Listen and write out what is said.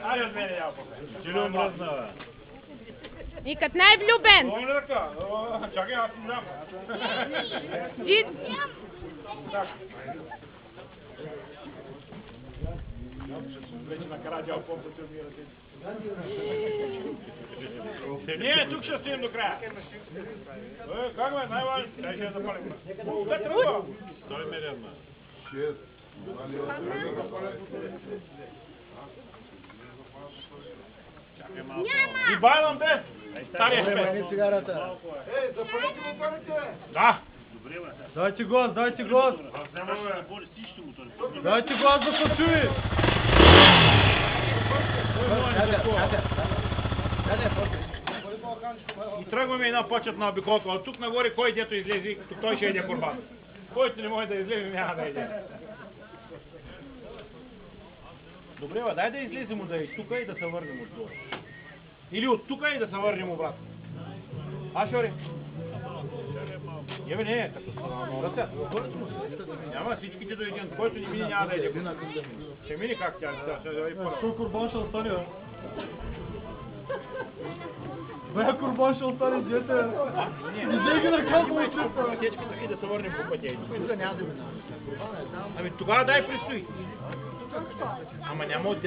Айде от мене я покажа. Че ли омръзнава? И като най-влюбен. Долу ли така? Чакай, аз не знам. Джит. Так. Вече накрая дял по-пъти умирате. Не, тук ще стоим до края. Как бе, най-важно? Дай ще я запалим. Де тръгва? Той меряма. Чакай малко. И байлам бе! Стария шпет. Запалете му парите! Да! Добре, бе. Дайте газ, дайте газ! Аз няма да боли всички мотори. Дайте газ да се чуи! И тръгваме една почетна обиколка. От тук нагоре кой дето излезе, той ще иде курбан. Който не може да излезе, няма да иде. Добре, бе, дай да излезем от тук и да се върнем отдолу. Или от тук и да се върнем обратно. А, Шори? Ебе, не, като се ръцят. Няма всичките до един. Който не мине, няма да иде. Ще мине как тя? Ще да и първо. Що курбан ще остане, бе? Бе, курбан ще остане, дете! Иди ги наказва от чупа! Пътечката и да се върнем по пътя. Ами тогава дай предстои. Ама няма от